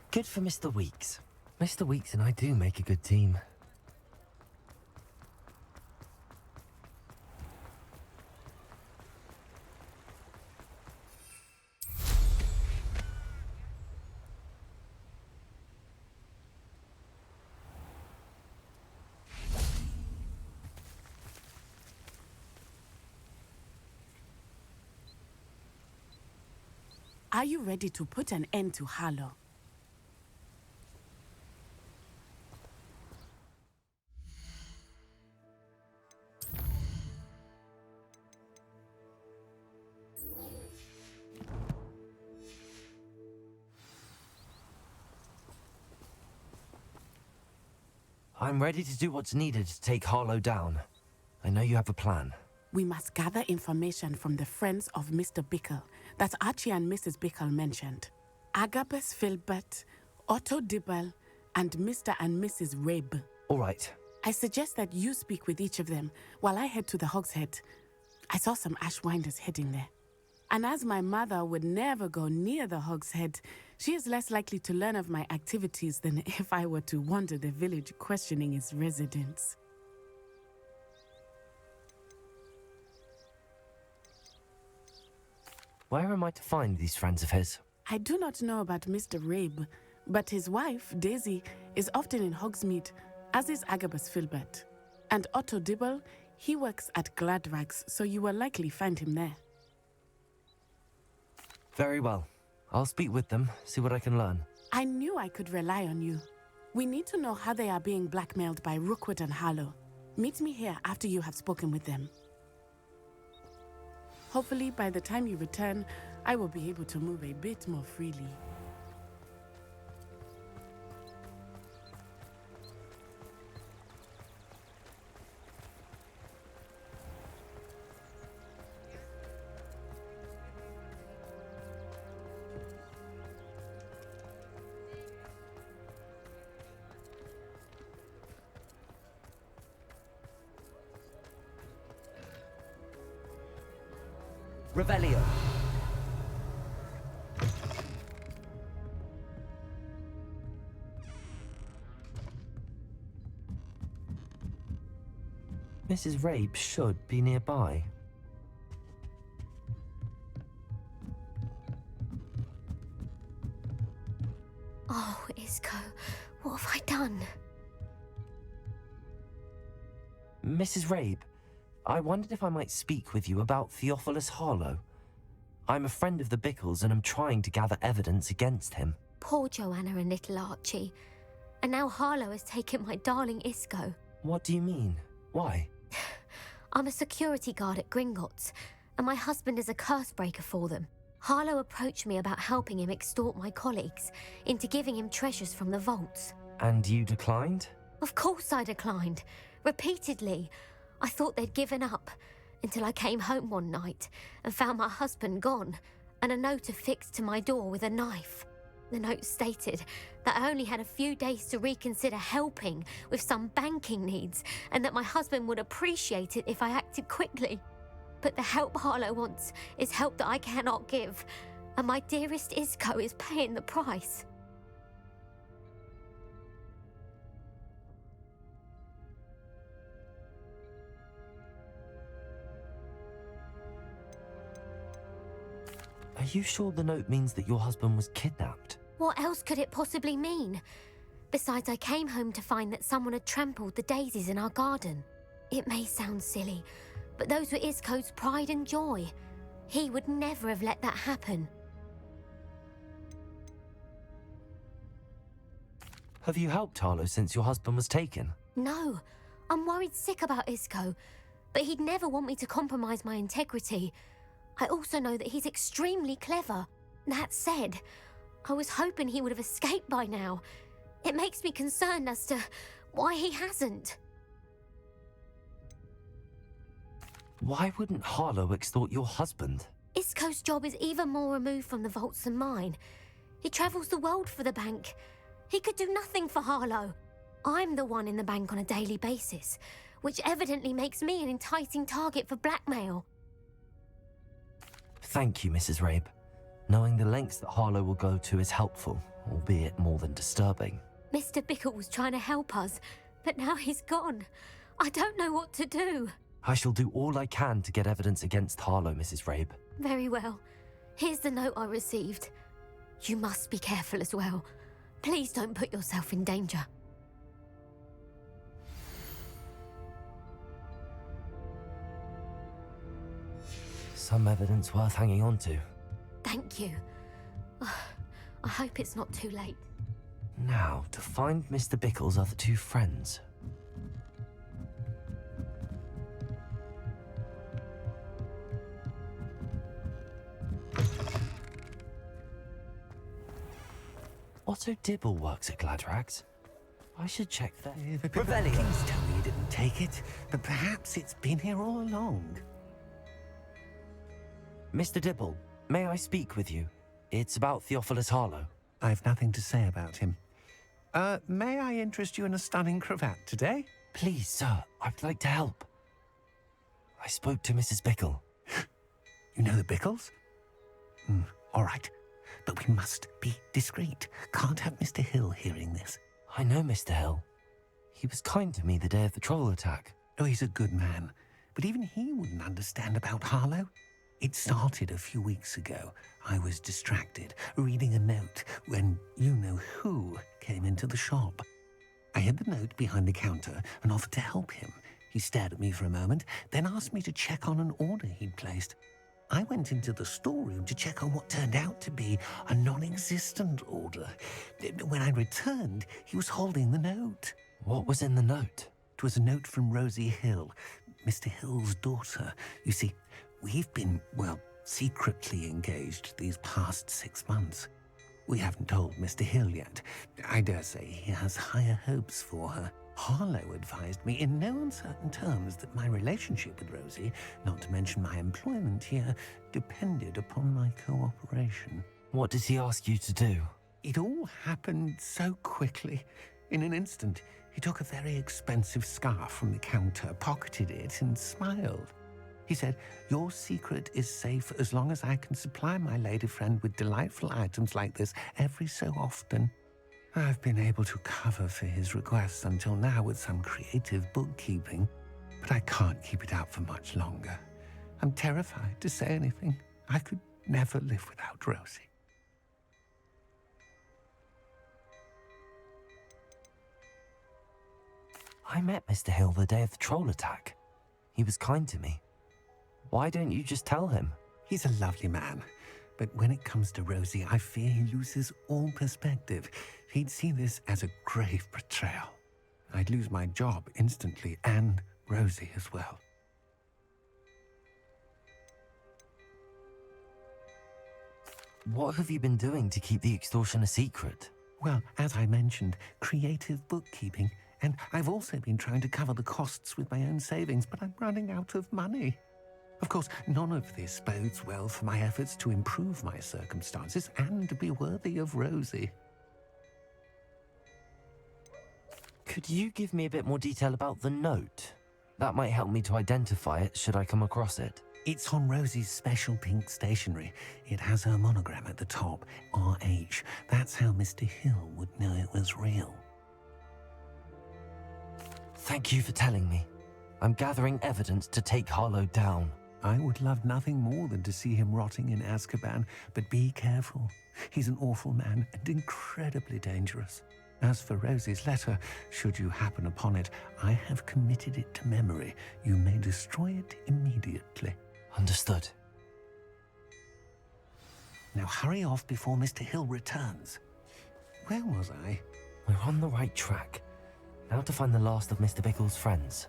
Good for Mr. Weeks. Mr. Weeks and I do make a good team. Are you ready to put an end to Harlow? I'm ready to do what's needed to take Harlow down. I know you have a plan. We must gather information from the friends of Mr. Bickle that Archie and Mrs. Bickle mentioned. Agabus Filbert, Otto Dibble, and Mr. and Mrs. Rabe. All right. I suggest that you speak with each of them while I head to the Hogshead. I saw some Ashwinders heading there. And as my mother would never go near the Hogshead, she is less likely to learn of my activities than if I were to wander the village questioning its residents. Where am I to find these friends of his? I do not know about Mr. Rabe, but his wife, Daisy, is often in Hogsmeade, as is Agabus Filbert. And Otto Dibble, he works at Gladrags, so you will likely find him there. Very well. I'll speak with them, see what I can learn. I knew I could rely on you. We need to know how they are being blackmailed by Rookwood and Harlow. Meet me here after you have spoken with them. Hopefully, by the time you return, I will be able to move a bit more freely. Revelio. Mrs. Rabe should be nearby. Oh, Isco, what have I done? Mrs. Rabe, I wondered if I might speak with you about Theophilus Harlow. I'm a friend of the Bickles and I'm trying to gather evidence against him. Poor Joanna and little Archie. And now Harlow has taken my darling Isco. What do you mean? Why? I'm a security guard at Gringotts, and my husband is a curse breaker for them. Harlow approached me about helping him extort my colleagues into giving him treasures from the vaults. And you declined? Of course I declined. Repeatedly. I thought they'd given up, until I came home one night and found my husband gone, and a note affixed to my door with a knife. The note stated that I only had a few days to reconsider helping with some banking needs, and that my husband would appreciate it if I acted quickly. But the help Harlow wants is help that I cannot give, and my dearest Isco is paying the price. Are you sure the note means that your husband was kidnapped? What else could it possibly mean? Besides, I came home to find that someone had trampled the daisies in our garden. It may sound silly, but those were Isco's pride and joy. He would never have let that happen. Have you helped Harlow since your husband was taken? No, I'm worried sick about Isco, but he'd never want me to compromise my integrity. I also know that he's extremely clever. That said, I was hoping he would have escaped by now. It makes me concerned as to why he hasn't. Why wouldn't Harlow extort your husband? Isco's job is even more removed from the vaults than mine. He travels the world for the bank. He could do nothing for Harlow. I'm the one in the bank on a daily basis, which evidently makes me an enticing target for blackmail. Thank you, Mrs. Rabe. Knowing the lengths that Harlow will go to is helpful, albeit more than disturbing. Mr. Bickle was trying to help us, but now he's gone. I don't know what to do. I shall do all I can to get evidence against Harlow, Mrs. Rabe. Very well. Here's the note I received. You must be careful as well. Please don't put yourself in danger. Some evidence worth hanging on to. Thank you. I hope it's not too late. Now, to find Mr. Bickle's other two friends. Otto Dibble works at Gladrags. I should check that. Revelio. Please tell me you didn't take it, but perhaps it's been here all along. Mr. Dibble, may I speak with you? It's about Theophilus Harlow. I've nothing to say about him. May I interest you in a stunning cravat today? Please, sir, I'd like to help. I spoke to Mrs. Bickle. You know the Bickles? All right, but we must be discreet. Can't have Mr. Hill hearing this. I know Mr. Hill. He was kind to me the day of the troll attack. Oh, he's a good man, but even he wouldn't understand about Harlow. It started a few weeks ago. I was distracted, reading a note, when you-know-who came into the shop. I hid the note behind the counter and offered to help him. He stared at me for a moment, then asked me to check on an order he'd placed. I went into the storeroom to check on what turned out to be a non-existent order. When I returned, he was holding the note. What was in the note? It was a note from Rosie Hill, Mr. Hill's daughter. You see, we've been, secretly engaged these past 6 months. We haven't told Mr. Hill yet. I dare say he has higher hopes for her. Harlow advised me in no uncertain terms that my relationship with Rosie, not to mention my employment here, depended upon my cooperation. What does he ask you to do? It all happened so quickly. In an instant, he took a very expensive scarf from the counter, pocketed it, and smiled. He said, "Your secret is safe as long as I can supply my lady friend with delightful items like this every so often." I've been able to cover for his requests until now with some creative bookkeeping, but I can't keep it out for much longer. I'm terrified to say anything. I could never live without Rosie. I met Mr. Hill the day of the troll attack. He was kind to me. Why don't you just tell him? He's a lovely man, but when it comes to Rosie, I fear he loses all perspective. He'd see this as a grave betrayal. I'd lose my job instantly, and Rosie as well. What have you been doing to keep the extortion a secret? Well, as I mentioned, creative bookkeeping, and I've also been trying to cover the costs with my own savings, but I'm running out of money. Of course, none of this bodes well for my efforts to improve my circumstances and to be worthy of Rosie. Could you give me a bit more detail about the note? That might help me to identify it should I come across it. It's on Rosie's special pink stationery. It has her monogram at the top, RH. That's how Mr. Hill would know it was real. Thank you for telling me. I'm gathering evidence to take Harlow down. I would love nothing more than to see him rotting in Azkaban, but be careful. He's an awful man and incredibly dangerous. As for Rosie's letter, should you happen upon it, I have committed it to memory. You may destroy it immediately. Understood. Now hurry off before Mr. Hill returns. Where was I? We're on the right track. Now to find the last of Mr. Bickle's friends.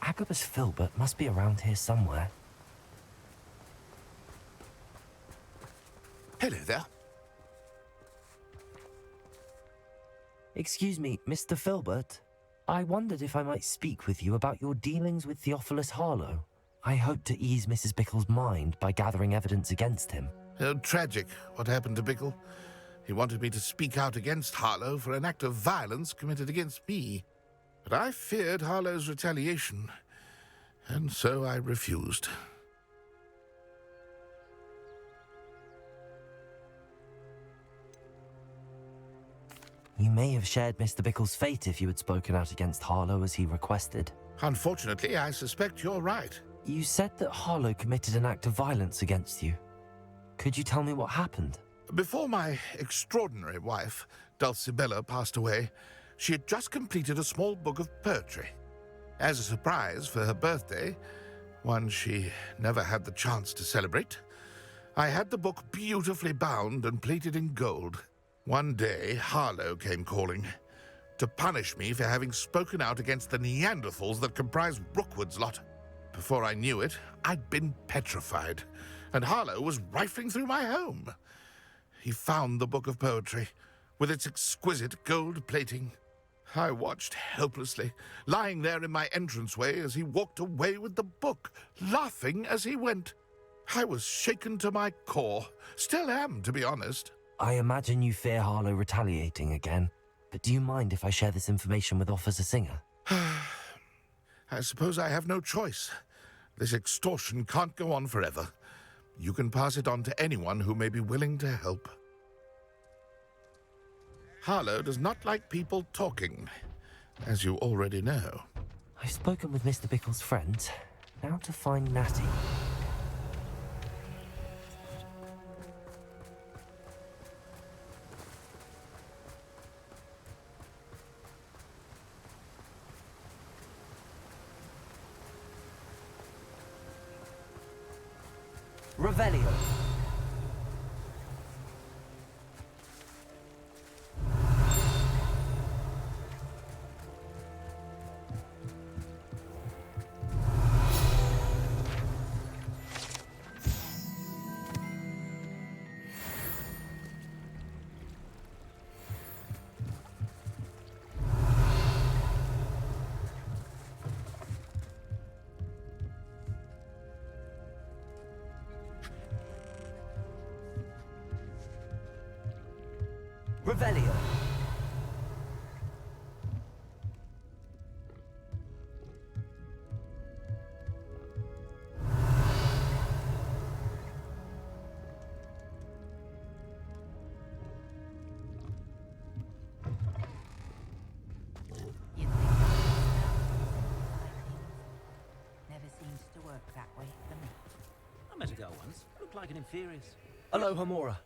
Agabus Filbert must be around here somewhere. Hello there. Excuse me, Mr. Filbert. I wondered if I might speak with you about your dealings with Theophilus Harlow. I hope to ease Mrs. Bickle's mind by gathering evidence against him. Tragic, what happened to Bickle. He wanted me to speak out against Harlow for an act of violence committed against me. But I feared Harlow's retaliation, and so I refused. You may have shared Mr. Bickle's fate if you had spoken out against Harlow as he requested. Unfortunately, I suspect you're right. You said that Harlow committed an act of violence against you. Could you tell me what happened? Before my extraordinary wife, Dulcibella, passed away, she had just completed a small book of poetry. As a surprise for her birthday, one she never had the chance to celebrate, I had the book beautifully bound and plated in gold. One day, Harlow came calling to punish me for having spoken out against the Neanderthals that comprise Rookwood's lot. Before I knew it, I'd been petrified, and Harlow was rifling through my home. He found the book of poetry, with its exquisite gold plating. I watched helplessly, lying there in my entranceway as he walked away with the book, laughing as he went. I was shaken to my core. Still am, to be honest. I imagine you fear Harlow retaliating again, but do you mind if I share this information with Officer Singer? I suppose I have no choice. This extortion can't go on forever. You can pass it on to anyone who may be willing to help. Harlow does not like people talking, as you already know. I've spoken with Mr. Bickle's friends. Now to find Natty. Revelio. Revelio. Never seems to work that way for me. I met a girl once. Looked like an inferior's. Hello, Hamora.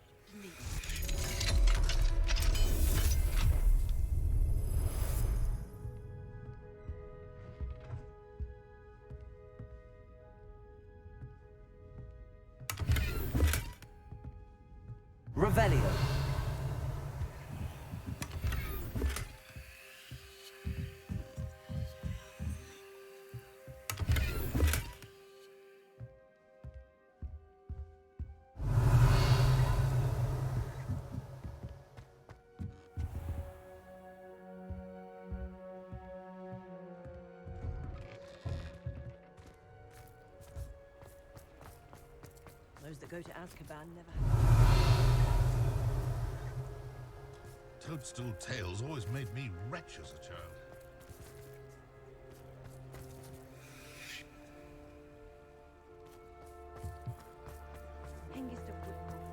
Revelio. Those that go to Azkaban never have. Toadstool tales always made me wretch as a child. Hengist of Woodcourt.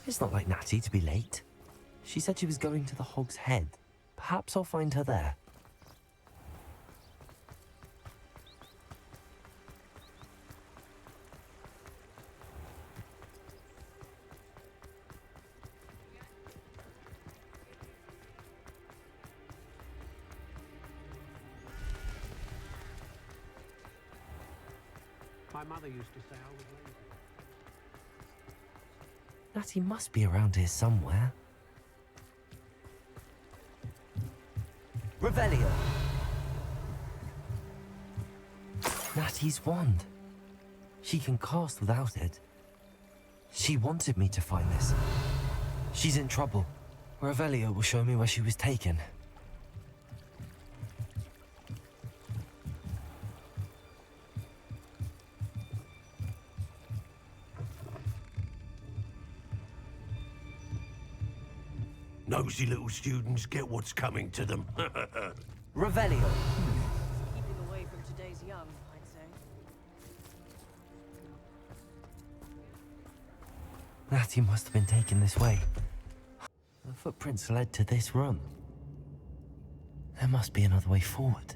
It's not like Natty to be late. She said she was going to the Hog's Head. Perhaps I'll find her there. My mother used to say I was lazy. Natty must be around here somewhere. Revelio. Natty's wand. She can cast without it. She wanted me to find this. She's in trouble. Revelio will show me where she was taken. Nosy little students get what's coming to them. Revelio. Keeping away from today's young, I'd say. Natty must have been taken this way. The footprints led to this room. There must be another way forward.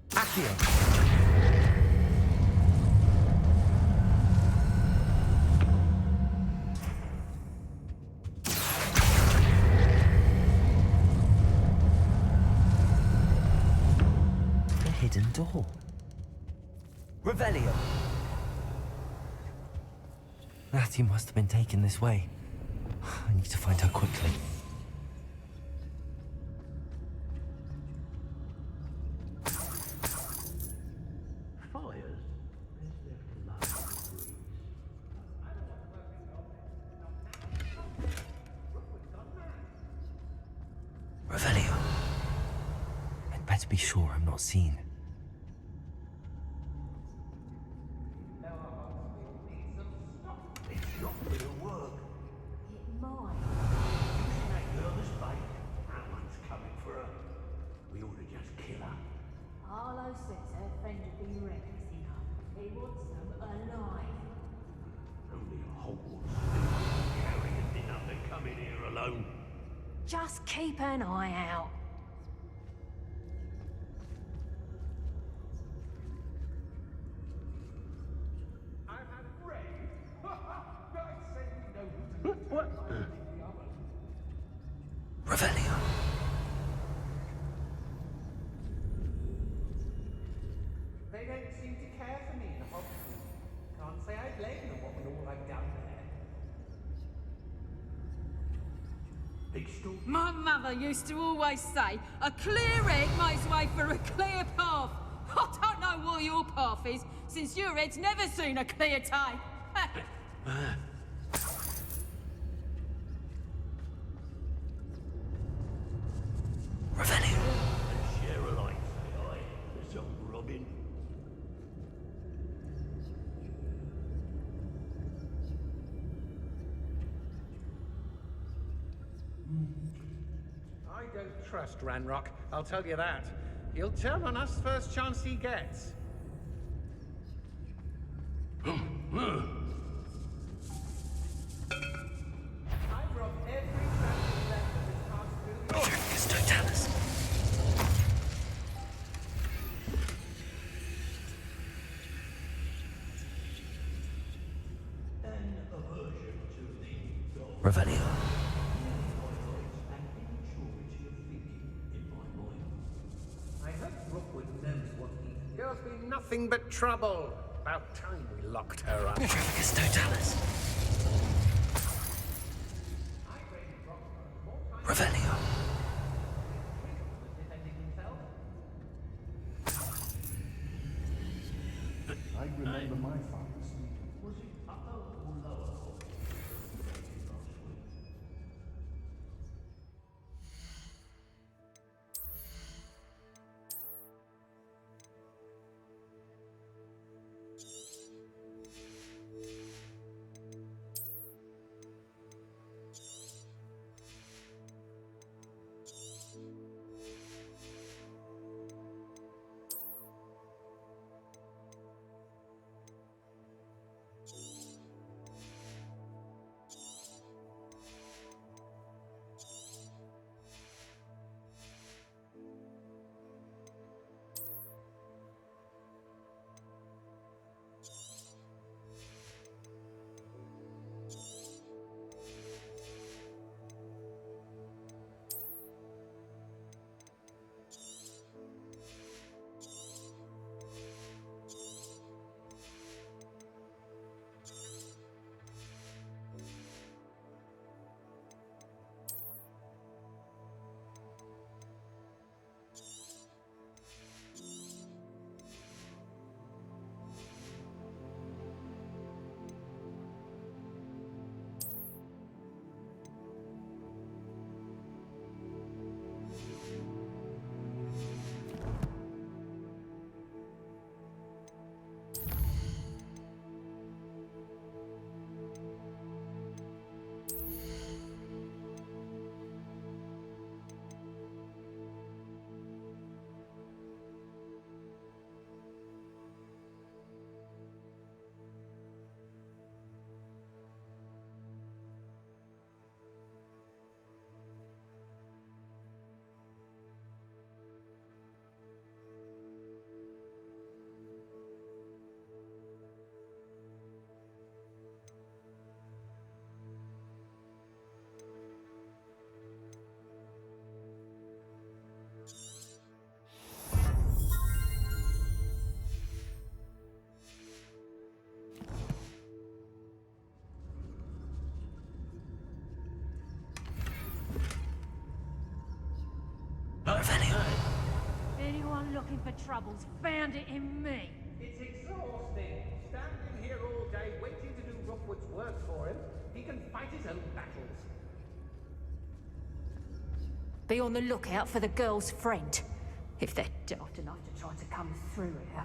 Accio! The hidden door. Revelio! Natty must have been taken this way. I need to find her quickly. Revelio. I'd better be sure I'm not seen. Harlow says her friend would be reckless enough. He wants them alive. Only a Hogwarts Legacy carrying enough to come in here alone. Just keep an eye out. I've had a raid. Don't say you know who to What? Revelio. They don't seem to care for me in the hospital. Can't say I blame them with all I've done there. Extraordinary. My mother used to always say, a clear head makes way for a clear path. I don't know what your path is, since your head's never seen a clear day. Revelio. Share alike, say I. This old Robin. I don't trust Ranrock, I'll tell you that. He'll turn on us first chance he gets. I've robbed every family left that has passed through the Dracus Totalis. Revelio. I hope Rookwood knows what he... Girl's been nothing but trouble. About time we locked her up. Dracus Totalis. Revelio. I remember my father's sleep. Was it upper or lower? gone looking for troubles, found it in me. It's exhausting. Standing here all day waiting to do Rookwood's work for him. He can fight his own battles. Be on the lookout for the girl's friend, if they're daft enough to try to come through here.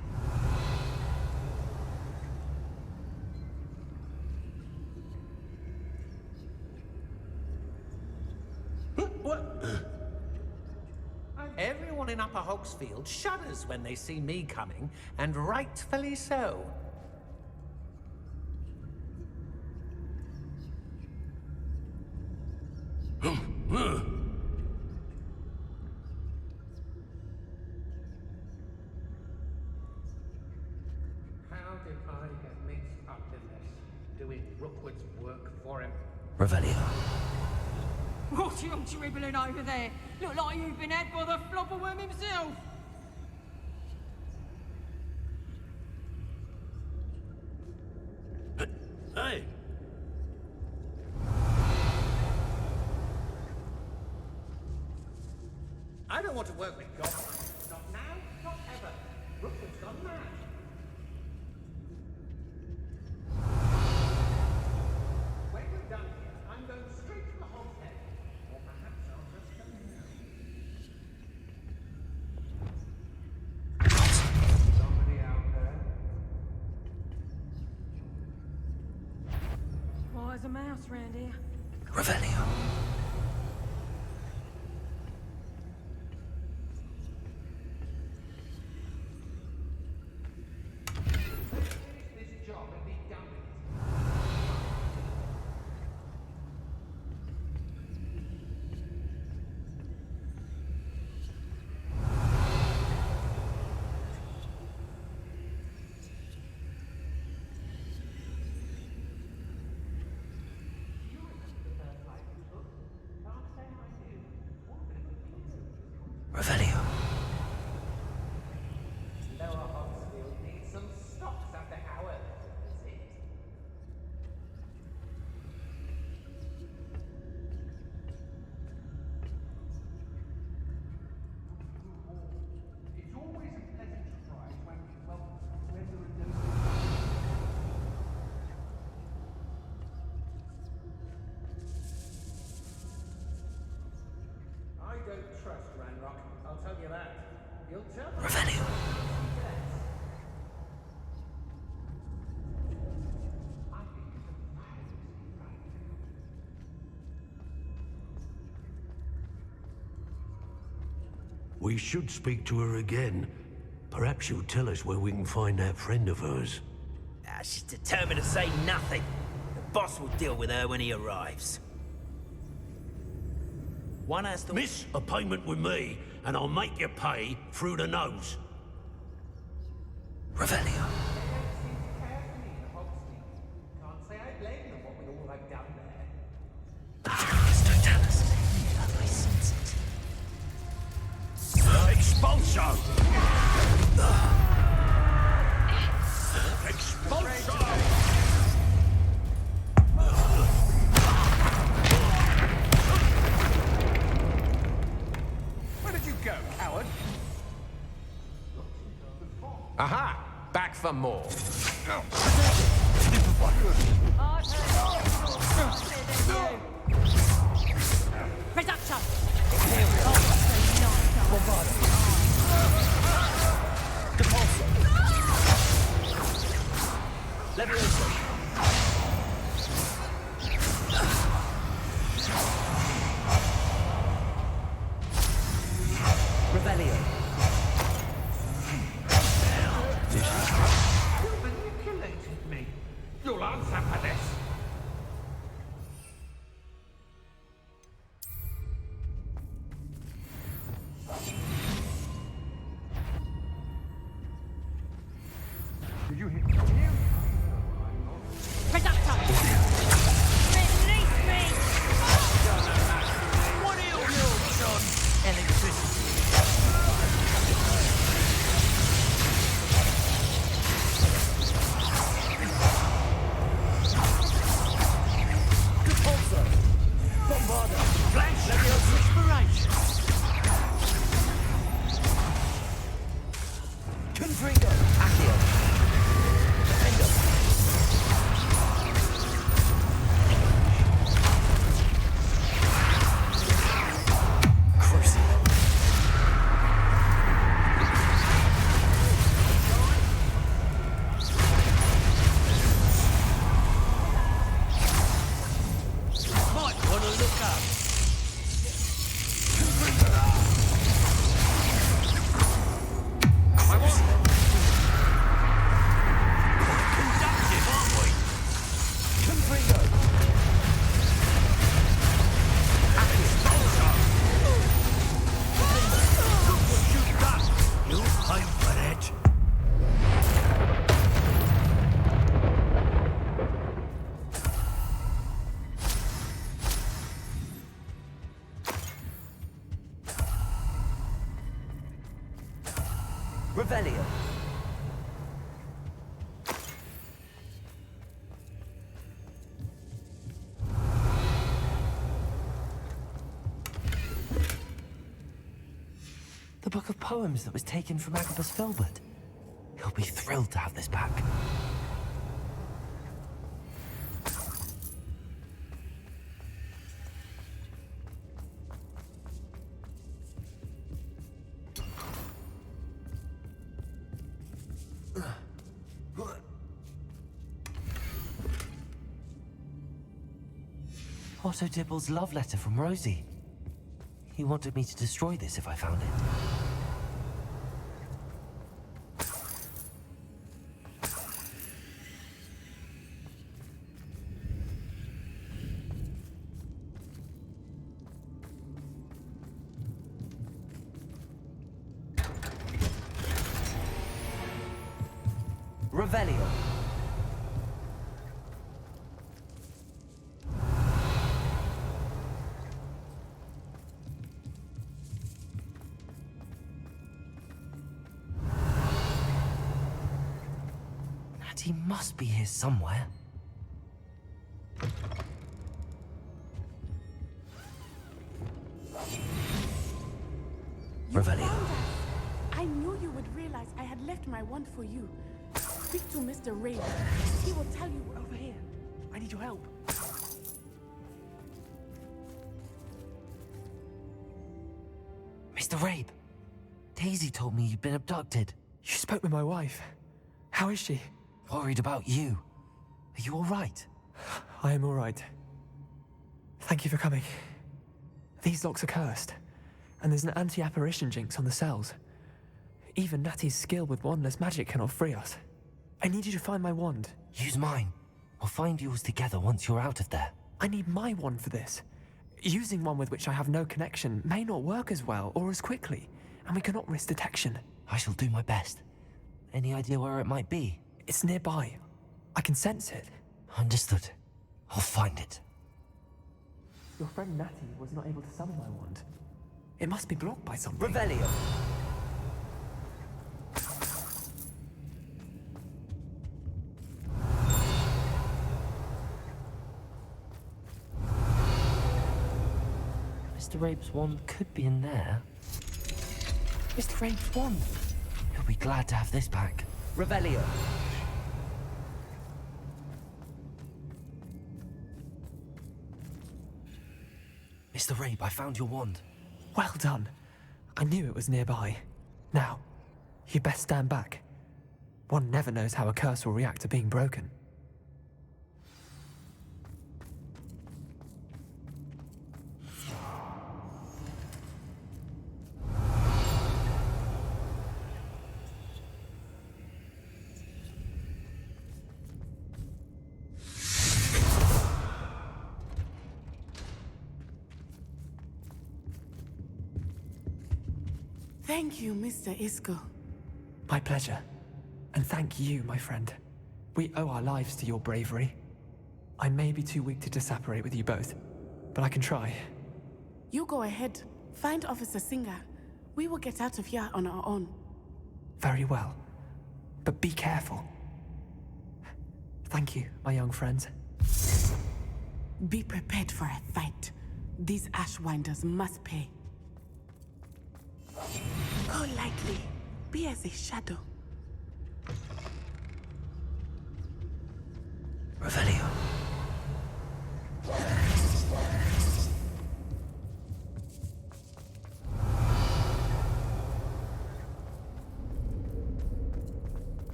What? Everyone in Upper Hogsfield shudders when they see me coming, and rightfully so. How did I get mixed up in this? Doing Rookwood's work for him? Revelio. What you dribbling over there? Look like you've been had by the flopperworm himself. Hey! I don't want to work with goblins. Not now, not ever. Rookwood's gone mad. When we're done here, I'm going straight to the Hogshead. Or perhaps I'll just go now. Somebody out there? Why is a mouse round here? Revelio. This job and be done with it. Revelio. Lower Hogsfield needs some stops after hours. That's it. It's always a pleasant surprise when there are no... I don't trust Ranrock, I'll tell you that. You'll tell me. Revelio. I think it's a virus right now. We should speak to her again. Perhaps she'll tell us where we can find that friend of hers. She's determined to say nothing. The boss will deal with her when he arrives. One has to... Miss a payment with me, and I'll make you pay through the nose. Revelio. They don't seem to care for me in Hogsfield. Can't say I blame them what with all I've done there. His totality. I sense it. Expulso! Expulso! Where did you go, coward? Aha! Back for more. Reduction! Depulso. Levioso. Revelio. You manipulated me. You'll answer for this. Did you hit me? Reduction! Release me! What ill will done? Electricity. Revelio. The book of poems that was taken from Agabus Filbert. He'll be thrilled to have this back. Otto Dibble's love letter from Rosie. He wanted me to destroy this if I found it. Revelio. He must be here somewhere. Revelio. I knew you would realize I had left my wand for you. Speak to Mr. Ray. He will tell you over here. I need your help. Mr. Rabe, Daisy told me you'd been abducted. You spoke with my wife. How is she? Worried about you. Are you all right? I am all right. Thank you for coming. These locks are cursed, and there's an anti-apparition jinx on the cells. Even Natty's skill with wandless magic cannot free us. I need you to find my wand. Use mine. We'll find yours together once you're out of there. I need my wand for this. Using one with which I have no connection may not work as well or as quickly, and we cannot risk detection. I shall do my best. Any idea where it might be? It's nearby. I can sense it. Understood. I'll find it. Your friend Natty was not able to summon my wand. It must be blocked by something. Revelio. Mr. Rabe's wand could be in there. Mr. Rabe's wand. He'll be glad to have this back. Revelio. Mr. Rabe, I found your wand. Well done. I knew it was nearby. Now, you best stand back. One never knows how a curse will react to being broken. Thank you, Mr. Isco. My pleasure. And thank you, my friend. We owe our lives to your bravery. I may be too weak to disapparate with you both, but I can try. You go ahead. Find Officer Singer. We will get out of here on our own. Very well. But be careful. Thank you, my young friends. Be prepared for a fight. These Ashwinders must pay. Go lightly. Be as a shadow. Revelio.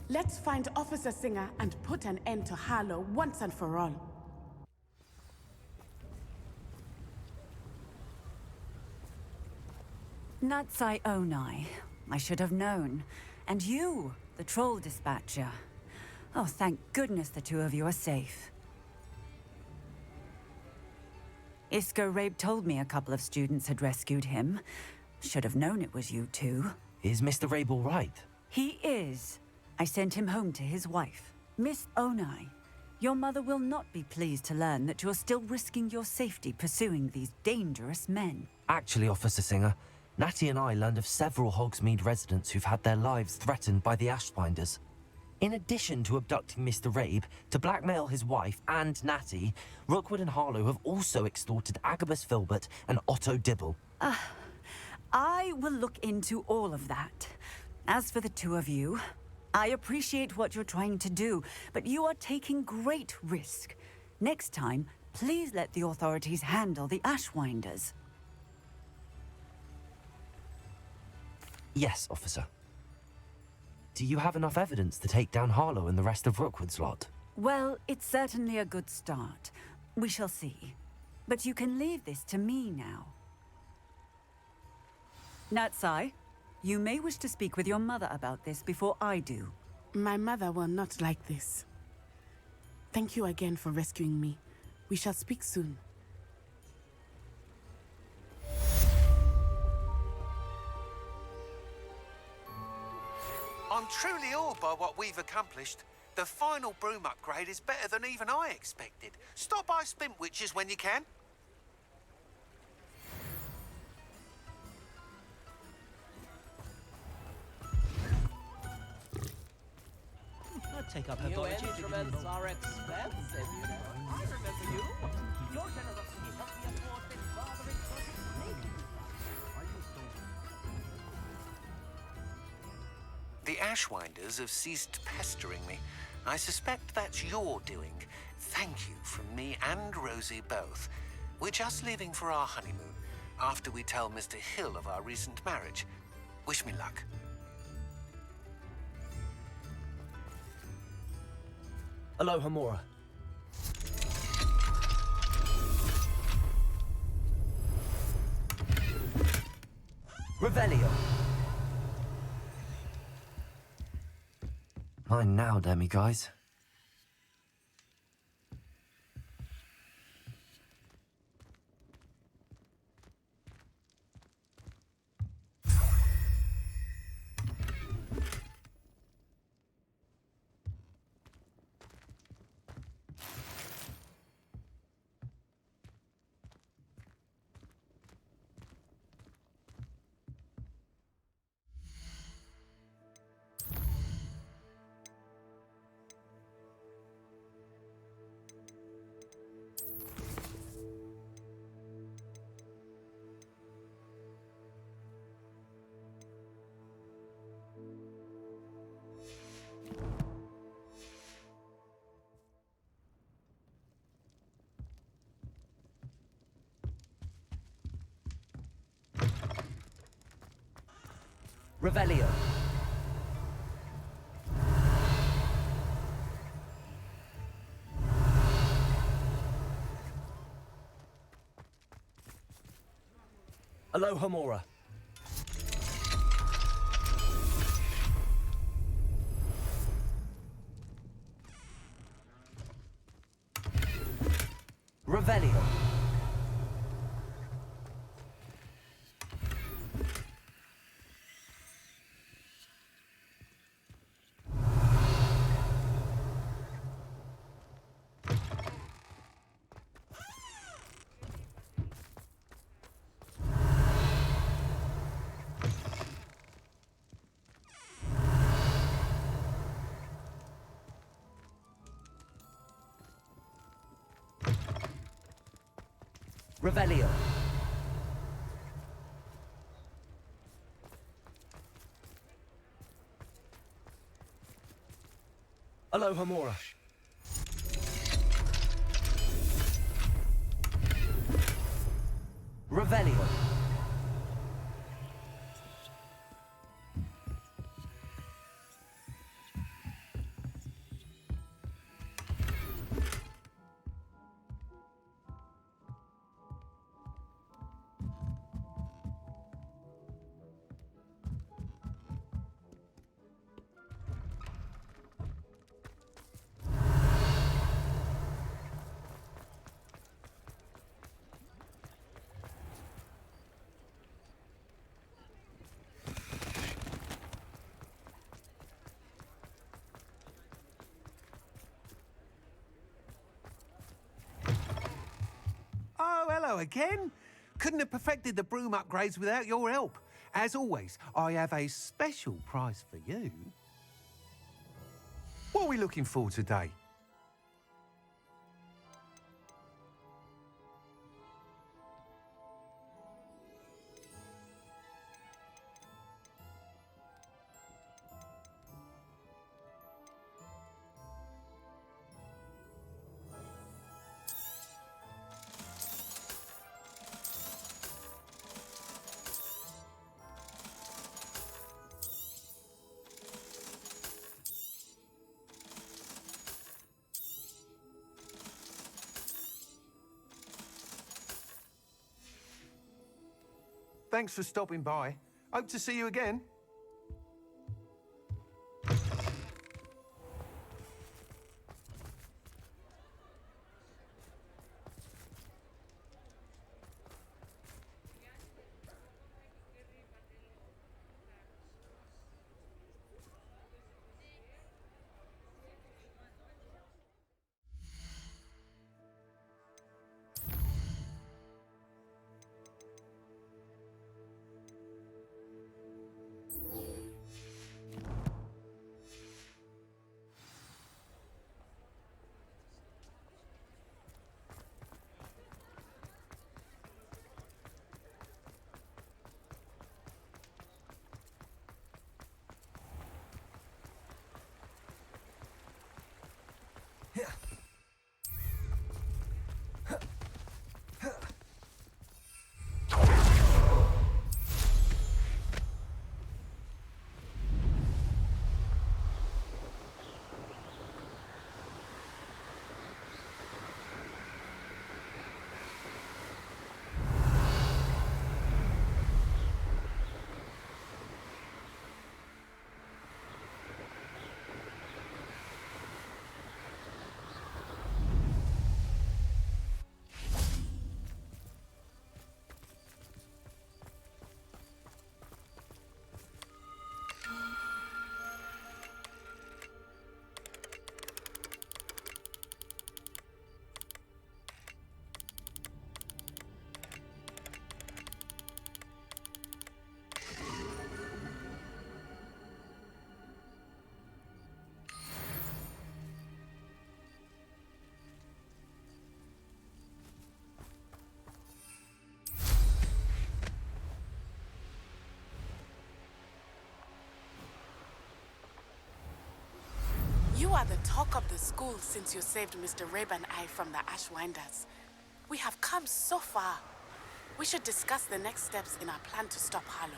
Let's find Officer Singer and put an end to Harlow once and for all. Natsai Onai. I should have known. And you, the troll dispatcher. Oh, thank goodness the two of you are safe. Isco Rabe told me a couple of students had rescued him. Should have known it was you two. Is Mr. Rabe all right? He is. I sent him home to his wife. Miss Onai, your mother will not be pleased to learn that you're still risking your safety pursuing these dangerous men. Actually, Officer Singer, Natty and I learned of several Hogsmeade residents who've had their lives threatened by the Ashfinders. In addition to abducting Mr. Rabe to blackmail his wife and Natty, Rookwood and Harlow have also extorted Agabus Filbert and Otto Dibble. I will look into all of that. As for the two of you, I appreciate what you're trying to do, but you are taking great risk. Next time, please let the authorities handle the Ashwinders. Yes, officer. Do you have enough evidence to take down Harlow and the rest of Rookwood's lot? Well, it's certainly a good start. We shall see. But you can leave this to me now. Natsai, you may wish to speak with your mother about this before I do. My mother will not like this. Thank you again for rescuing me. We shall speak soon. I'm truly awed by what we've accomplished. The final broom upgrade is better than even I expected. Stop by Spintwitches when you can. I'd take up her New budget. instruments are expensive, you know. I remember you. Your generosity helped me afford this rather exotic snake. The Ashwinders have ceased pestering me. I suspect that's your doing. Thank you from me and Rosie both. We're just leaving for our honeymoon, after we tell Mr. Hill of our recent marriage. Wish me luck. Aloha Mora. Revelio. Mine now, demi-guys. Revelio. Aloha Mora. Revelio. Revelio. Aloha Mora. Revelio. Hello again. Couldn't have perfected the broom upgrades without your help. As always, I have a special prize for you. What are we looking for today? Thanks for stopping by. Hope to see you again. You are the talk of the school since you saved Mr. Rabe and I from the Ashwinders. We have come so far. We should discuss the next steps in our plan to stop Harlow.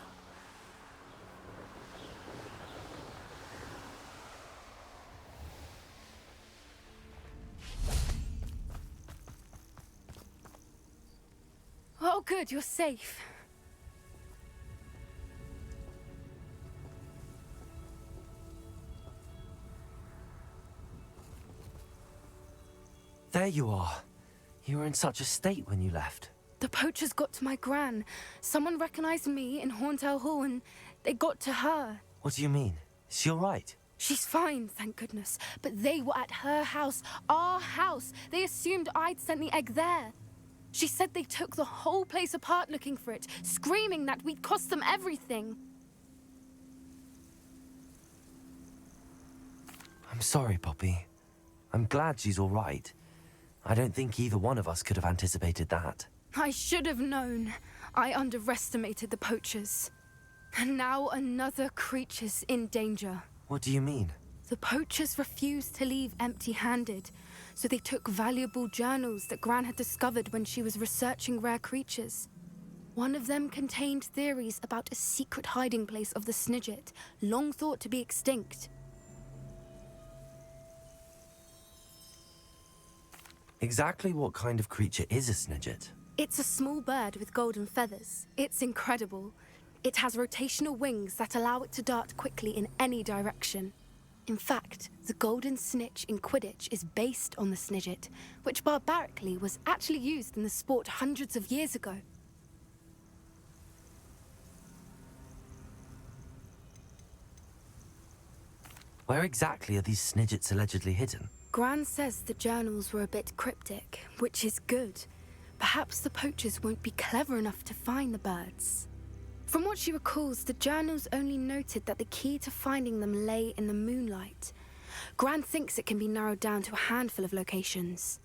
Oh, good, you're safe. There you are. You were in such a state when you left. The poachers got to my gran. Someone recognized me in Horntail Hall and they got to her. What do you mean? Is she all right? She's fine, thank goodness. But they were at her house, our house. They assumed I'd sent the egg there. She said they took the whole place apart looking for it, screaming that we'd cost them everything. I'm sorry, Poppy. I'm glad she's all right. I don't think either one of us could have anticipated that. I should have known. I underestimated the poachers. And now another creature's in danger. What do you mean? The poachers refused to leave empty-handed, so they took valuable journals that Gran had discovered when she was researching rare creatures. One of them contained theories about a secret hiding place of the Snidget, long thought to be extinct. Exactly what kind of creature is a Snidget? It's a small bird with golden feathers. It's incredible. It has rotational wings that allow it to dart quickly in any direction. In fact, the golden snitch in Quidditch is based on the Snidget, which barbarically was actually used in the sport hundreds of years ago. Where exactly are these Snidgets allegedly hidden? Gran says the journals were a bit cryptic, which is good. Perhaps the poachers won't be clever enough to find the birds. From what she recalls, the journals only noted that the key to finding them lay in the moonlight. Gran thinks it can be narrowed down to a handful of locations.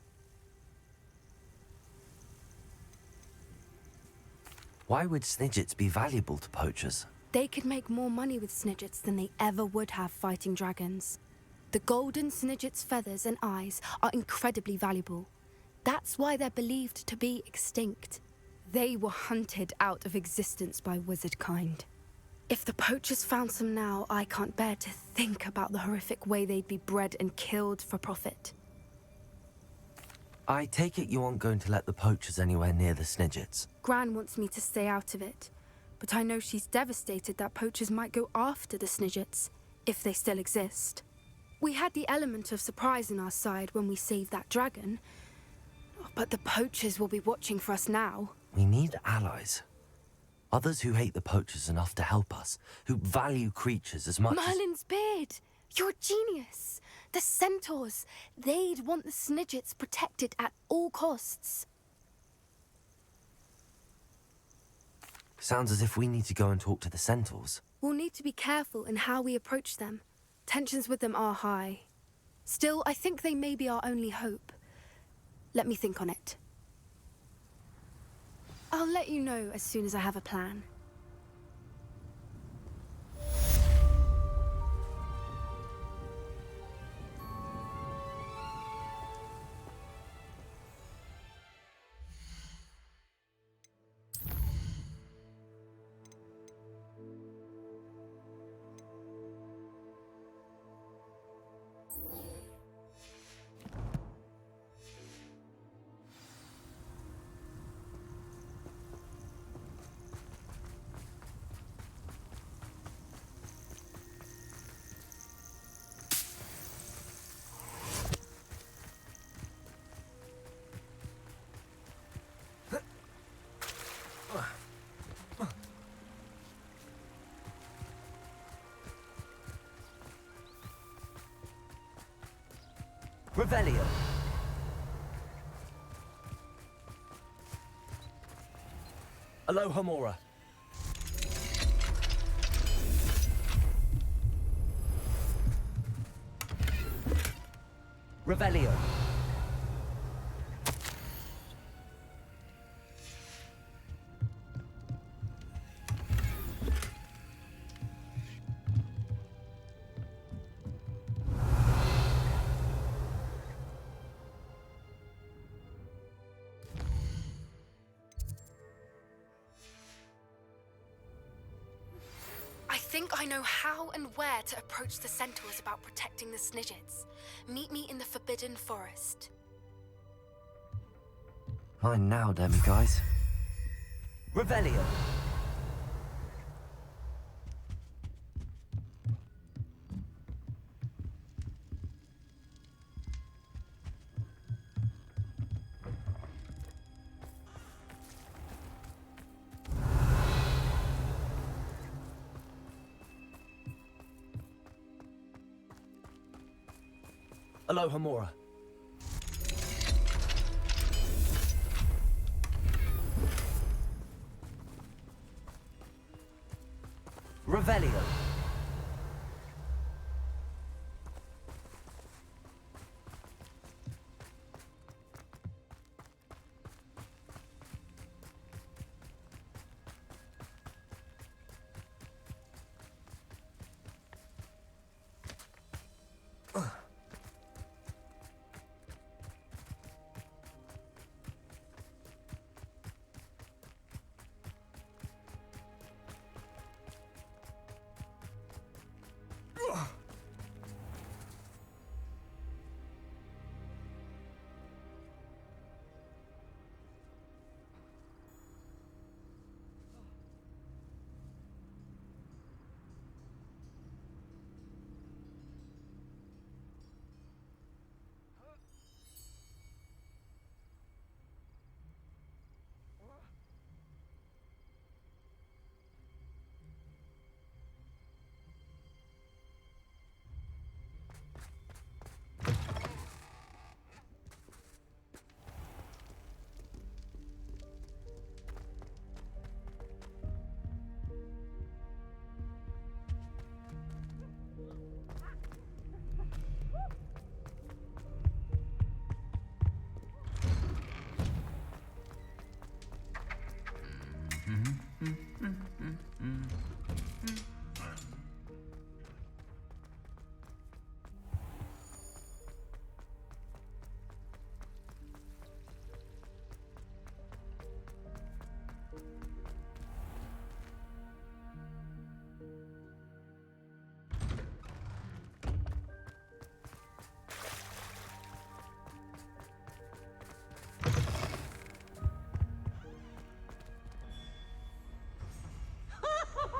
Why would snidgets be valuable to poachers? They could make more money with snidgets than they ever would have fighting dragons. The golden snidget's feathers and eyes are incredibly valuable. That's why they're believed to be extinct. They were hunted out of existence by wizard kind. If the poachers found some now, I can't bear to think about the horrific way they'd be bred and killed for profit. I take it you aren't going to let the poachers anywhere near the snidgets. Gran wants me to stay out of it, but I know she's devastated that poachers might go after the snidgets, if they still exist. We had the element of surprise on our side when we saved that dragon, but the poachers will be watching for us now. We need allies. Others who hate the poachers enough to help us, who value creatures as much Merlin's beard! You're a genius! The centaurs! They'd want the snidgets protected at all costs. Sounds as if we need to go and talk to the centaurs. We'll need to be careful in how we approach them. Tensions with them are high. Still, I think they may be our only hope. Let me think on it. I'll let you know as soon as I have a plan. Revelio. Alohomora. Revelio. I think I know how and where to approach the centaurs about protecting the snidgets. Meet me in the Forbidden Forest. Mine now, demiguise. Revelio. Alohomora. Revelio.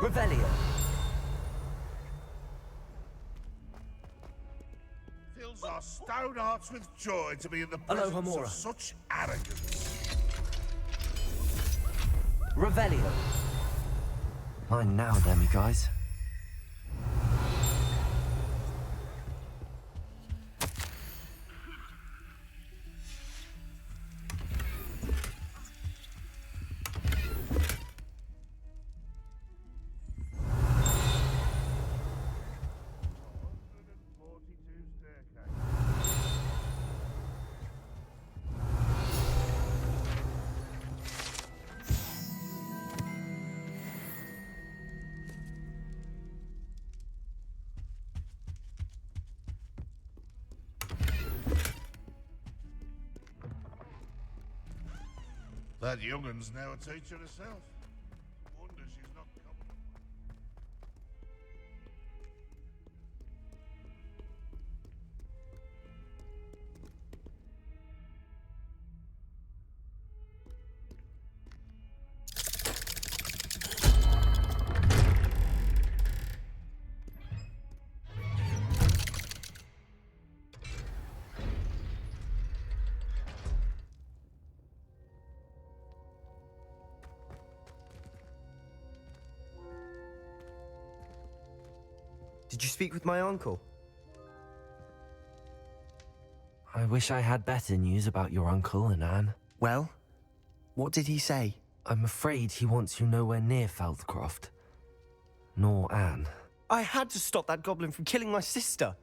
Revelio. Fills our stone hearts with joy to be in the Aloha, presence Mora. of such arrogance. Revelio. Mine now, then, guys. That young'un's now a teacher herself. Wonder she's not coming. Did you speak with my uncle? I wish I had better news about your uncle and Anne. Well, what did he say? I'm afraid he wants you nowhere near Feldcroft. Nor Anne. I had to stop that goblin from killing my sister.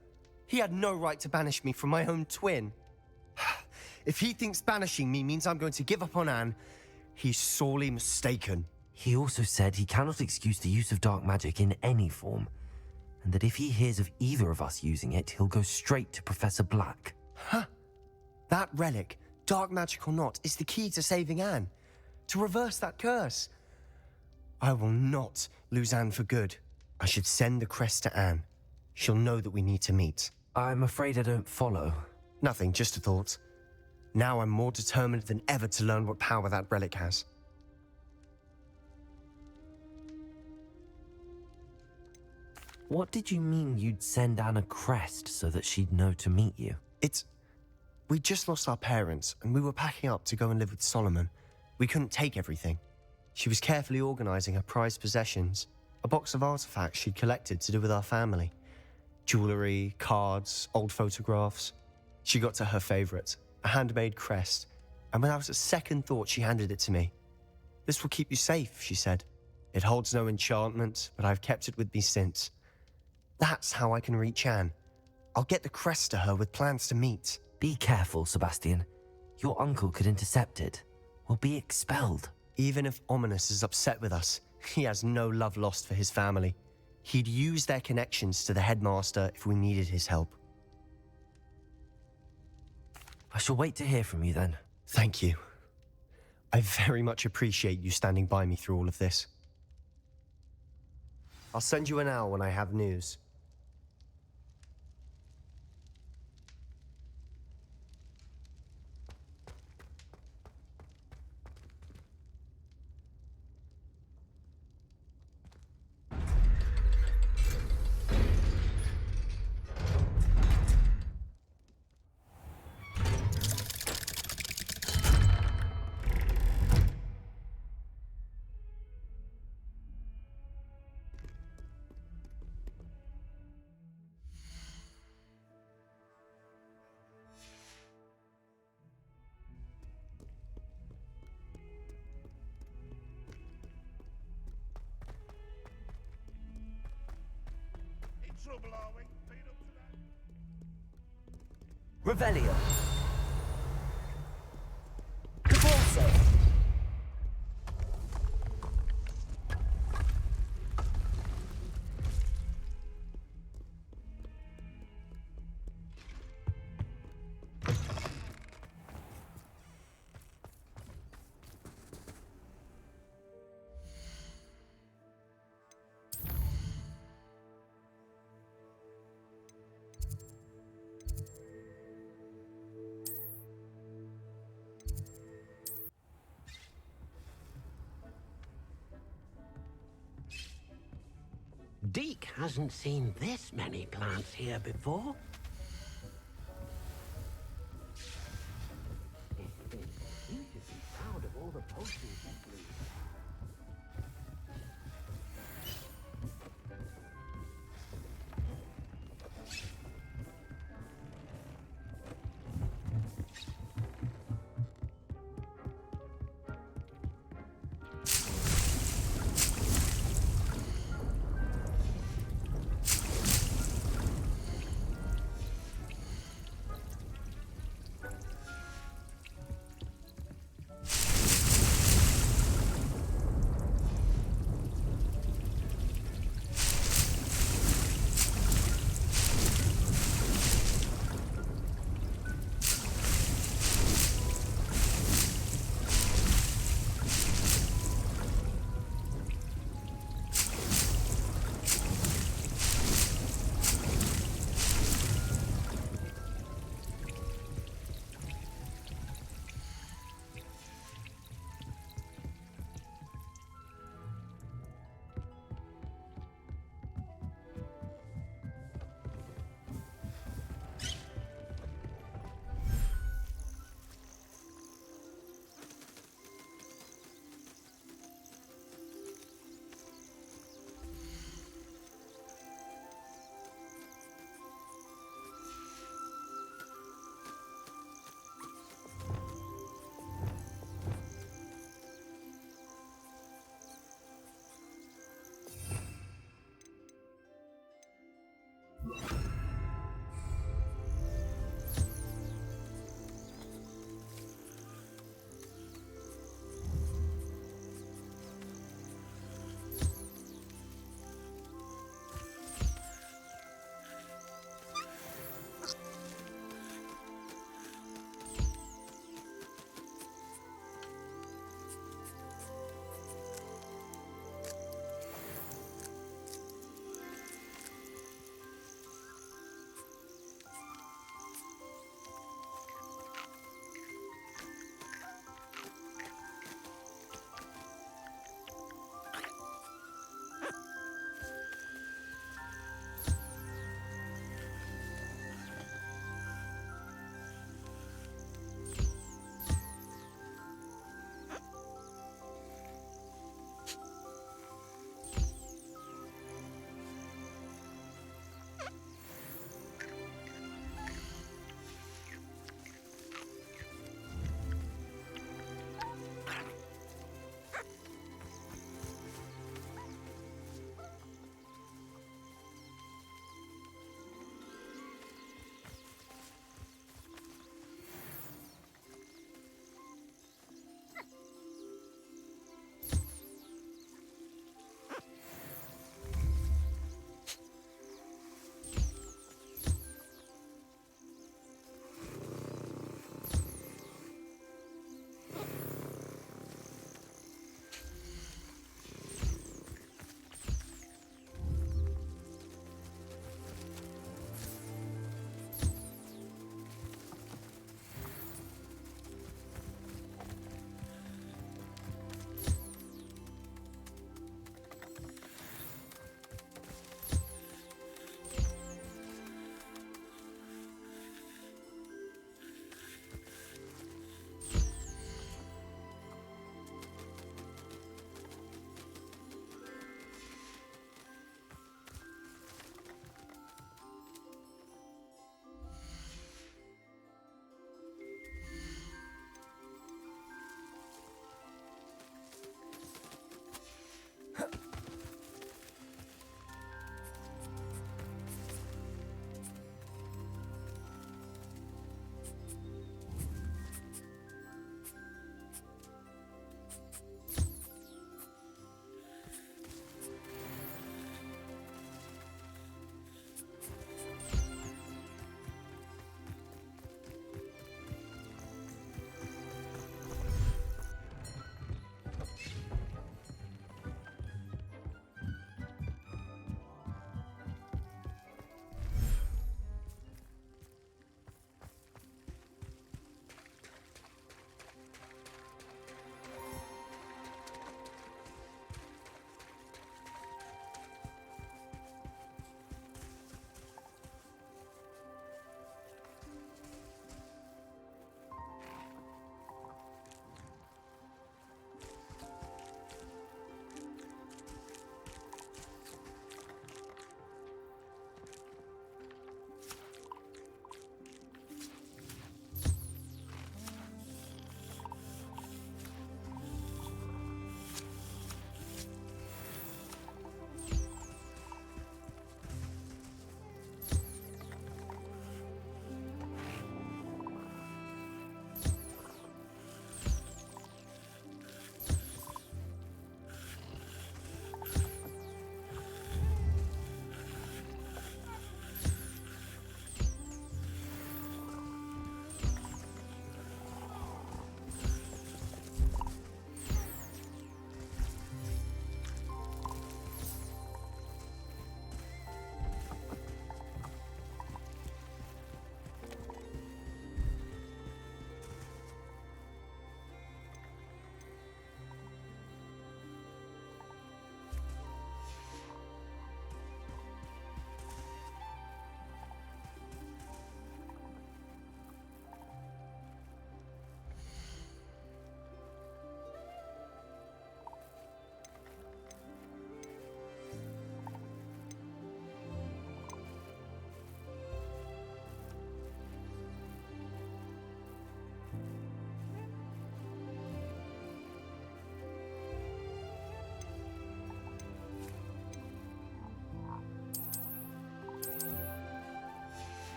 He had no right to banish me from my own twin. If he thinks banishing me means I'm going to give up on Anne, he's sorely mistaken. He also said he cannot excuse the use of dark magic in any form, and that if he hears of either of us using it, he'll go straight to Professor Black. Huh. That relic, dark magic or not, is the key to saving Anne. To reverse that curse. I will not lose Anne for good. I should send the crest to Anne. She'll know that we need to meet. I'm afraid I don't follow. Nothing, just a thought. Now I'm more determined than ever to learn what power that relic has. What did you mean you'd send Anne a crest so that she'd know to meet you? We just lost our parents, and we were packing up to go and live with Solomon. We couldn't take everything. She was carefully organizing her prized possessions, a box of artifacts she'd collected to do with our family. Jewelry, cards, old photographs. She got to her favorite, a handmade crest, and without a second thought, she handed it to me. "This will keep you safe," she said. "It holds no enchantment, but I've kept it with me since. That's how I can reach Anne. I'll get the crest to her with plans to meet." Be careful, Sebastian. Your uncle could intercept it. We'll be expelled. Even if Ominous is upset with us, he has no love lost for his family. He'd use their connections to the headmaster if we needed his help. I shall wait to hear from you then. Thank you. I very much appreciate you standing by me through all of this. I'll send you an owl when I have news. Trouble, are we? Been up to that? Revelio. Caborso. Deke hasn't seen this many plants here before. You should be proud of all the potions you blew.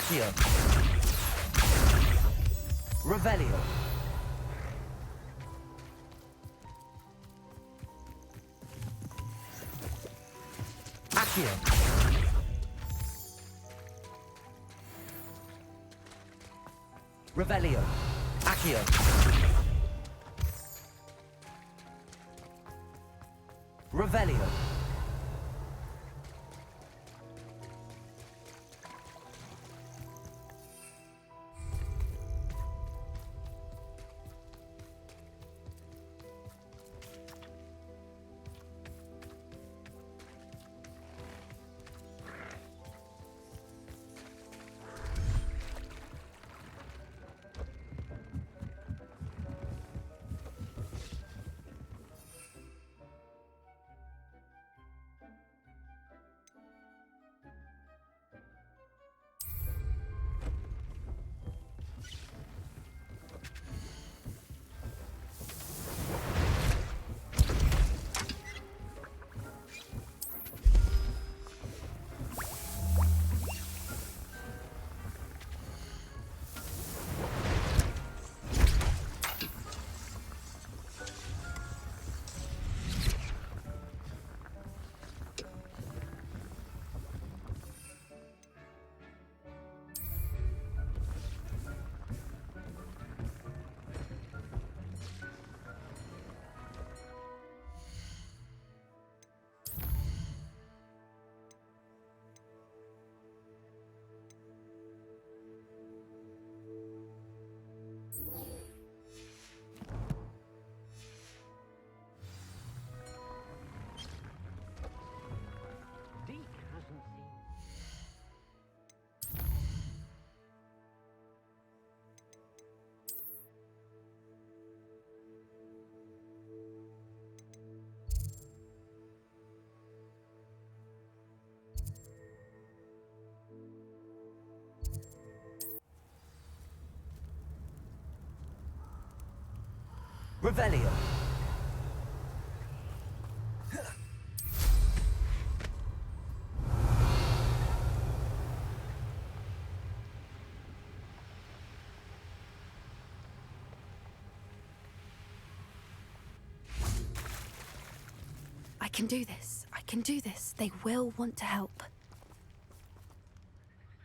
Accio. Revelio. Accio. Revelio. Accio. Revelio. Revelio. I can do this. I can do this. They will want to help.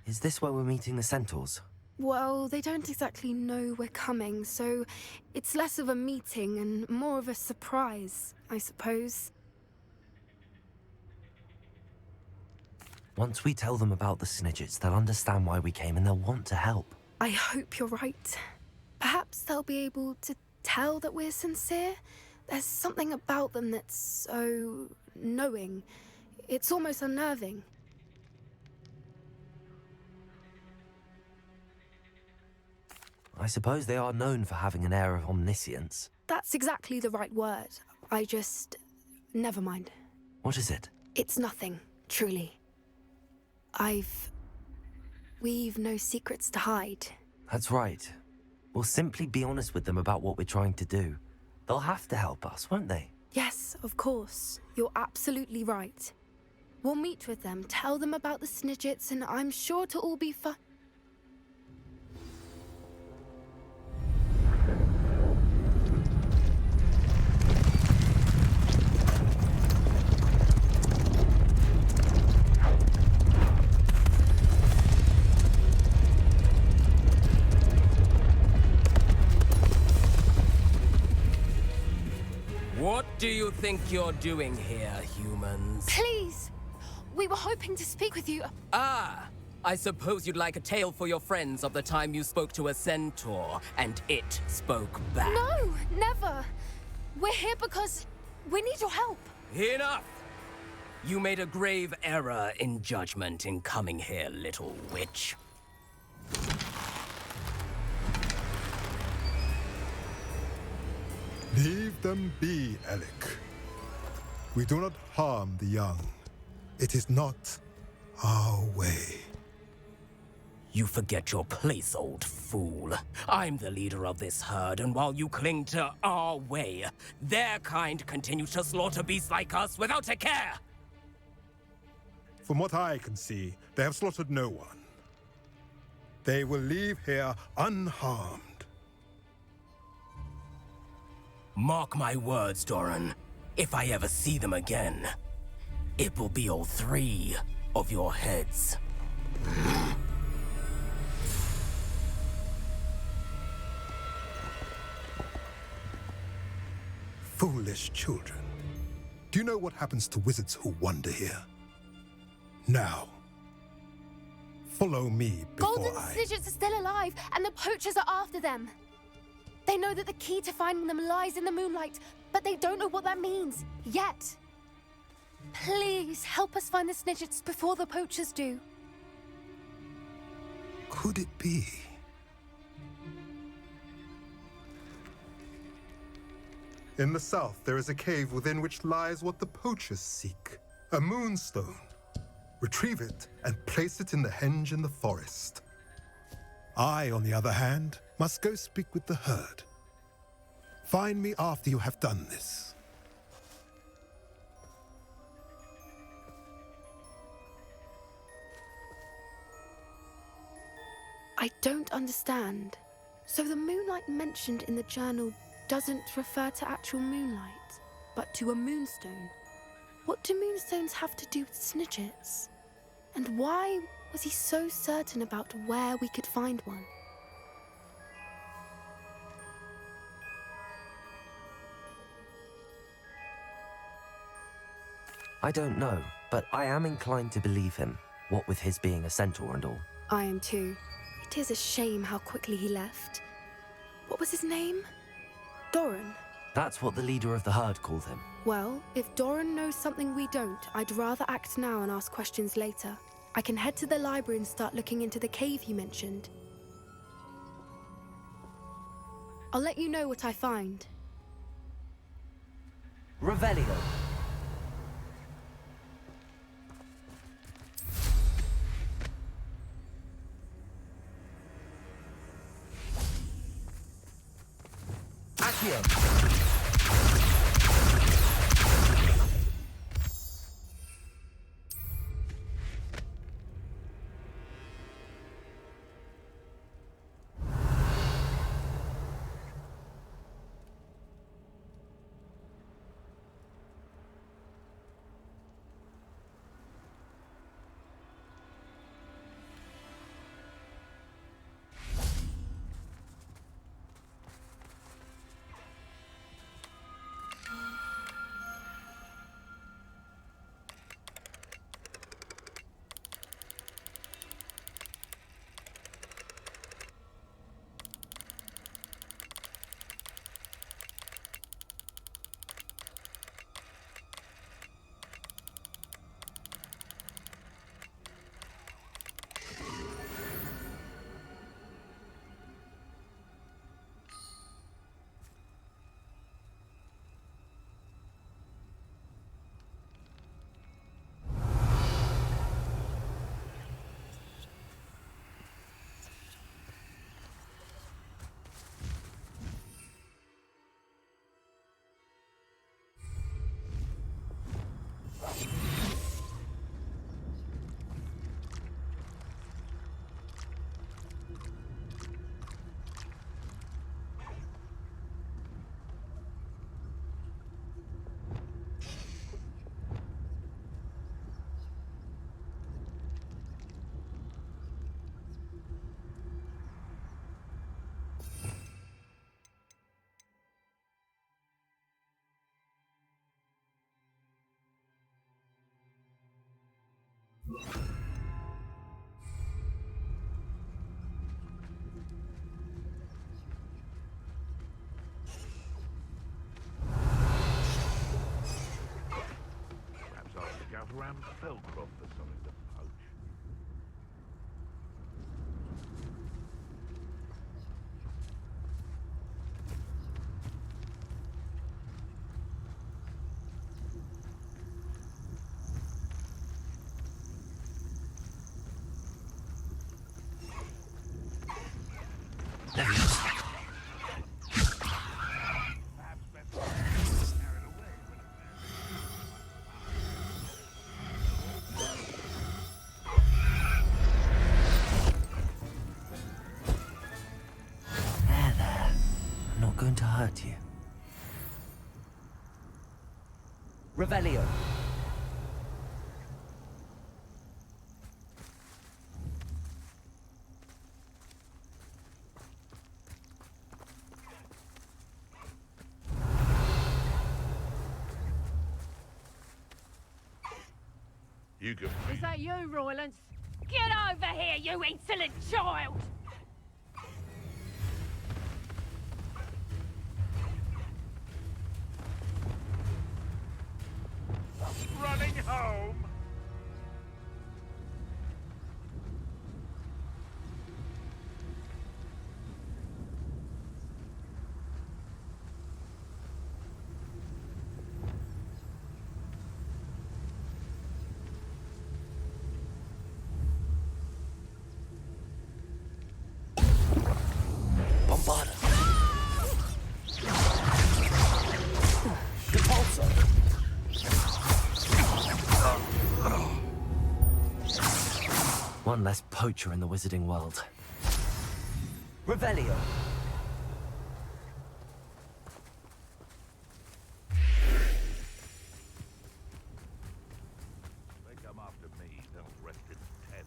Is this where we're meeting the centaurs? Well, they don't exactly know we're coming, so it's less of a meeting and more of a surprise, I suppose. Once we tell them about the Snidgets, they'll understand why we came and they'll want to help. I hope you're right. Perhaps they'll be able to tell that we're sincere. There's something about them that's so knowing. It's almost unnerving. I suppose they are known for having an air of omniscience. That's exactly the right word. I just... never mind. What is it? It's nothing, truly. We've no secrets to hide. That's right. We'll simply be honest with them about what we're trying to do. They'll have to help us, won't they? Yes, of course. You're absolutely right. We'll meet with them, tell them about the Snidgets, and I'm sure to all be fine. What do you think you're doing here, humans? Please! We were hoping to speak with you. Ah! I suppose you'd like a tale for your friends of the time you spoke to a centaur, and it spoke back. No, never! We're here because we need your help. Enough! You made a grave error in judgment in coming here, little witch. Leave them be, Alec. We do not harm the young. It is not our way. You forget your place, old fool. I'm the leader of this herd, and while you cling to our way, their kind continue to slaughter beasts like us without a care! From what I can see, they have slaughtered no one. They will leave here unharmed. Mark my words, Doran. If I ever see them again, it will be all 3 of your heads. Foolish children. Do you know what happens to wizards who wander here? Now, follow me before Golden Snidgets are still alive, and the poachers are after them. They know that the key to finding them lies in the moonlight, but they don't know what that means, yet. Please, help us find the Snidgets before the poachers do. Could it be? In the south, there is a cave within which lies what the poachers seek. A moonstone. Retrieve it and place it in the henge in the forest. I, on the other hand, must go speak with the herd. Find me after you have done this. I don't understand. So the moonlight mentioned in the journal doesn't refer to actual moonlight, but to a moonstone. What do moonstones have to do with Snidgets? And why was he so certain about where we could find one? I don't know, but I am inclined to believe him, what with his being a centaur and all. I am too. It is a shame how quickly he left. What was his name? Doran? That's what the leader of the herd called him. Well, if Doran knows something we don't, I'd rather act now and ask questions later. I can head to the library and start looking into the cave you mentioned. I'll let you know what I find. Revelio. Accio. Perhaps I'll stick out around Felcroft for something to poach. hurt you. Revelio. You can Is that you, Roylance? Get over here, you insolent child! running home. Bombarda. Repulsor. One less poacher in the wizarding world. Revelio. They come after me, they'll rest in 10.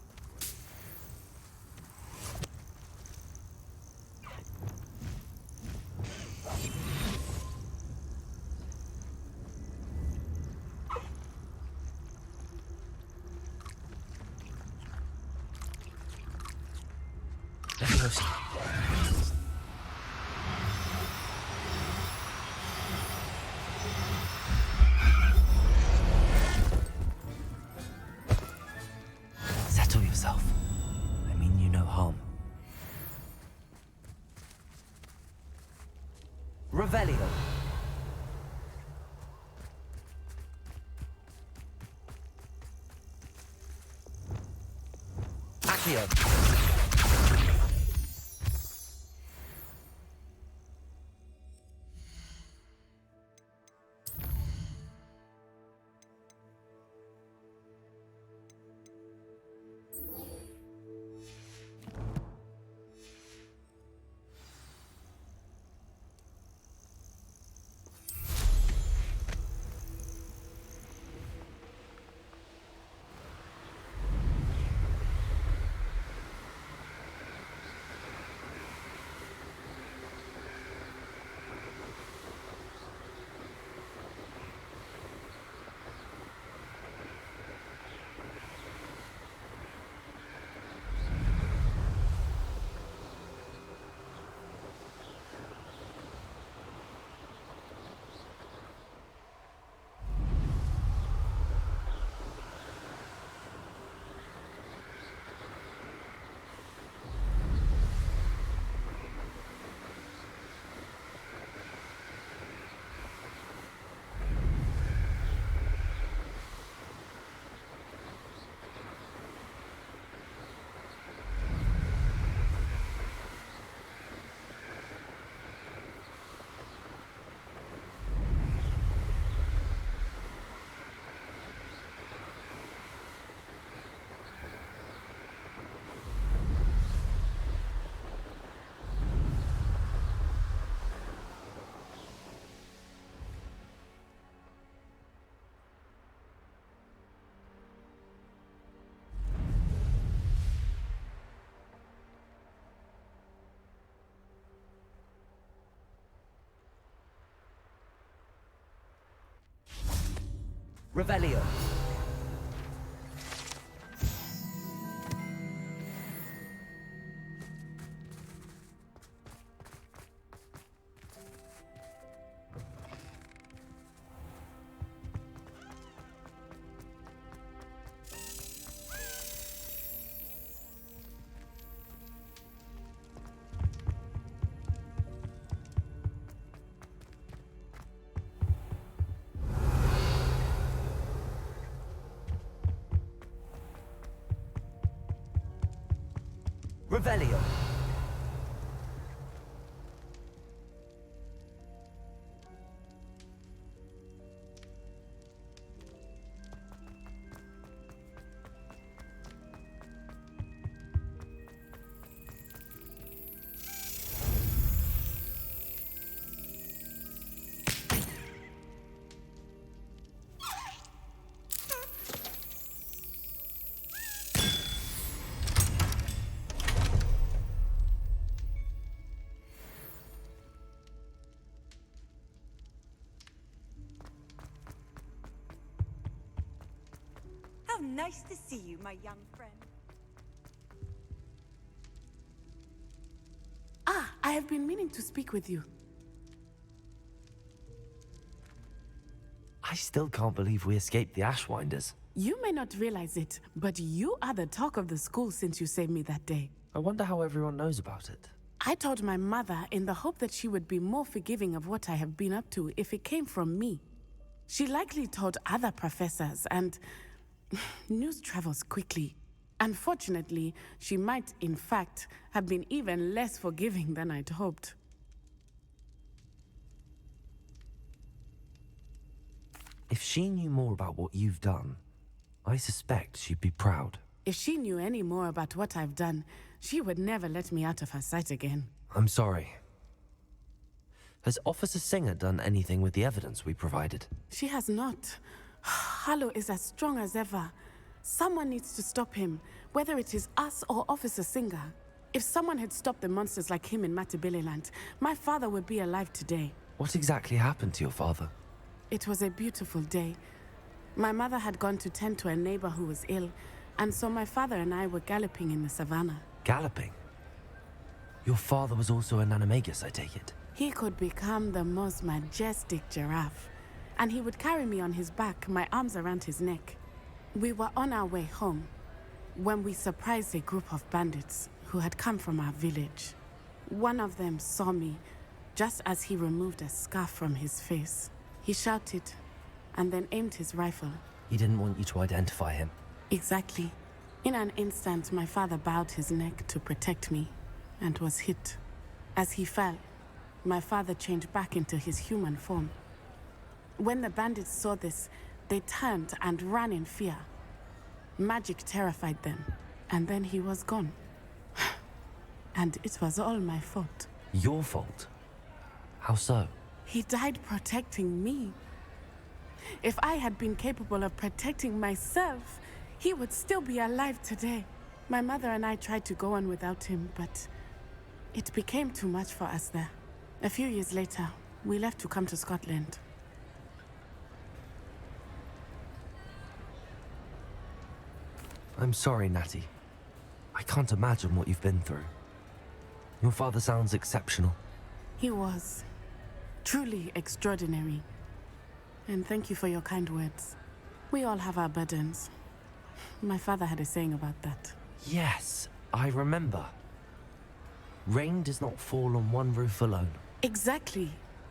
Leviosa. Settle yourself. I mean you no harm. Revelio. Accio. Revelio. Revelio. Nice to see you, my young friend. Ah, I have been meaning to speak with you. I still can't believe we escaped the Ashwinders. You may not realize it, but you are the talk of the school since you saved me that day. I wonder how everyone knows about it. I told my mother in the hope that she would be more forgiving of what I have been up to if it came from me. She likely told other professors, and news travels quickly. Unfortunately, she might, in fact, have been even less forgiving than I'd hoped. If she knew more about what you've done, I suspect she'd be proud. If she knew any more about what I've done, she would never let me out of her sight again. I'm sorry. Has Officer Singer done anything with the evidence we provided? She has not. Harlow is as strong as ever. Someone needs to stop him, whether it is us or Officer Singer. If someone had stopped the monsters like him in Matabeleland, my father would be alive today. What exactly happened to your father? It was a beautiful day. My mother had gone to tend to a neighbor who was ill, and so my father and I were galloping in the savannah. Galloping? Your father was also an animagus, I take it? He could become the most majestic giraffe, and he would carry me on his back, my arms around his neck. We were on our way home when we surprised a group of bandits who had come from our village. One of them saw me just as he removed a scarf from his face. He shouted and then aimed his rifle. He didn't want you to identify him. Exactly. In an instant, my father bowed his neck to protect me and was hit. As he fell, my father changed back into his human form. When the bandits saw this, they turned and ran in fear. Magic terrified them, and then he was gone. And it was all my fault. Your fault? How so? He died protecting me. If I had been capable of protecting myself, he would still be alive today. My mother and I tried to go on without him, but it became too much for us there. A few years later, we left to come to Scotland. I'm sorry, Natty. I can't imagine what you've been through. Your father sounds exceptional. He was truly extraordinary. And thank you for your kind words. We all have our burdens. My father had a saying about that. Yes, I remember. Rain does not fall on one roof alone. Exactly.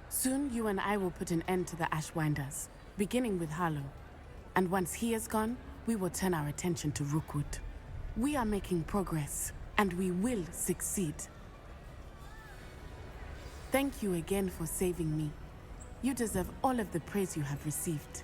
Soon you and I will put an end to the Ashwinders, beginning with Harlow. And once he is gone, we will turn our attention to Rookwood. We are making progress, and we will succeed. Thank you again for saving me. You deserve all of the praise you have received.